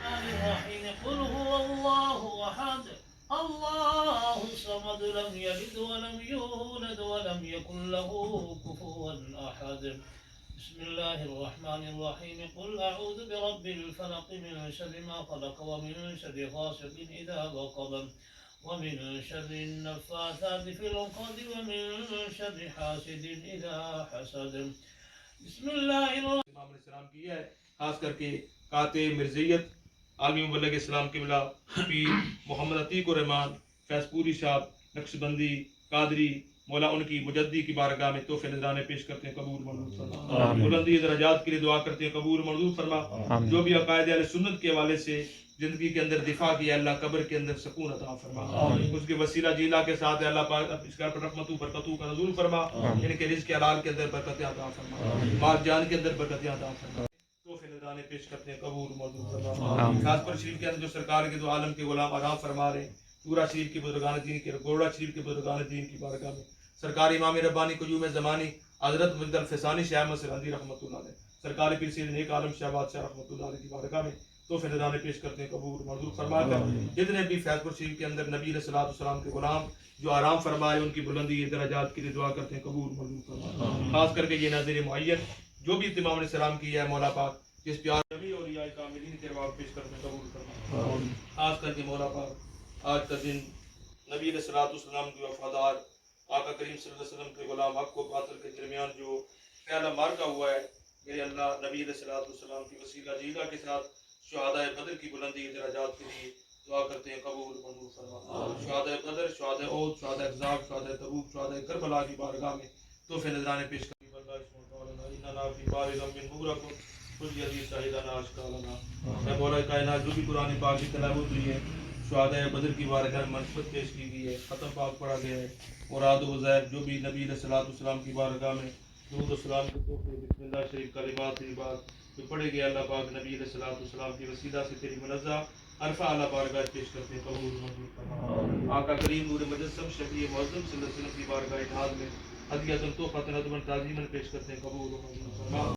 الرحمن الرحيم قل هو الله أحد الله الصمد لم يلد ولم يولد ولم يكن له كفوا أحد بسم الله الرحمن الرحيم قل أعوذ برب الفلق من شر ما خلق ومن شر غاسق إذا وقب ومن شر النفاثات في العقد ومن شر حاسد إذا حسد بسم الله الرحمن امام علیہ السلام کی ہے، خاص کر کے قاطع مرزیت عالمی مبلغ اسلام قبلہ پیر محمد عتیق الرحمان فیض پوری صاحب نقشبندی قادری مولا ان کی مجدی کی بارگاہ میں تحفے نذرانے پیش کرتے ہیں، قبول منظور فرما۔ بلندی درجات کے لیے دعا کرتے ہیں، قبول منظور فرما۔ جو بھی عقائد اہل سنت کے حوالے سے زندگی کے اندر دفاع کیا، اللہ قبر کے اندر سکون عطا فرما، اس کے وسیلہ جیلا کے ساتھ اللہ پاک اس پر رحمتوں برکتوں کا نزول فرما، ان کے رزق حلال کے اندر برکتیں عطا فرما، مال جان کے اندر برکتیں عطا فرما۔ تحفے نذرانے پیش کرتے ہیں، قبول منظور فرما۔ خاص پر شریف کے اندر جو سرکار کے دو عالم کے غلام آرام فرما رہے ہیں، پورا شریف کے بزرگان دین کے گوڑا شریف کے بزرگان دین کی بارگاہ میں سرکار امام ربانی قیوم زمانی حضرت مجد الفسانی شاہ احمد سرہندی رحمۃ اللہ علیہ، سرکار پیر سید نیک عالم شہباز شاہ رحمۃ اللہ علیہ کی بارگاہ میں تحفے نذرانے پیش کرتے ہیں، قبول منظور فرما کر جتنے بھی فیض پور شریف کے اندر نبی علیہ الصلوۃ والسلام کے غلام جو آرام فرمائے ان کی بلندی درجات کے لیے دعا کرتے ہیں، قبول منظور فرما۔ خاص کر کے یہ ناظر معین جو بھی امام علیہ السلام کی ہے، مولا پاک جس پیار نبی اور اولیاء کاملین کے رواب پیش کرتے ہیں، قبول فرما۔ خاص کر کے مولا پاک آج کا دن نبی علیہ الصلوۃ والسلام کے وفادار آقا کریم صلی اللہ علیہ وسلم کے غلام حق و باطل کے درمیان جو پہلا معرکہ ہوا ہے، میرے اللہ نبی علیہ الصلوۃ والسلام کی وسیلہ جیلا کے ساتھ شہدائے بدر کی بلندی درجات کے لیے دعا کرتے ہیں، قبول منظور فرما۔ شہدائے بدر، شہدائے احد، شہدائے احزاب، شہدائے تبوک، شہدائے کربلا کی بارگاہ میں تحفے نذرانے پیش کرتے ہیں۔ اے مولا کائنات جو بھی قرآن پاک کی تلاوت ہوئی ہے، شہدائے بدر کی بارگاہ میں منسبت پیش کی گئی ہے، ختم پاک پڑھا گیا ہے، مراد و وظائف جو بھی نبی علیہ الصلوۃ والسلام کی بارگاہ میں درود و سلام کے تحفے بسم اللہ شریف کلمات طیبات جو پڑھے گئے، اللہ پاک نبی علیہ الصلوۃ والسلام کی وسیلہ سے تیری منزہ عرفہ اللہ بارگاہ پیش کرتے ہیں، قبول منظور فرما۔ آقا کریم نور مجسم شفیع معظم صلی اللہ علیہ وسلم کی بارگاہ اتحاد میں ہدیۃ تحفۃ ندمۃ تعظیماً پیش کرتے ہیں، قبول منظور فرما۔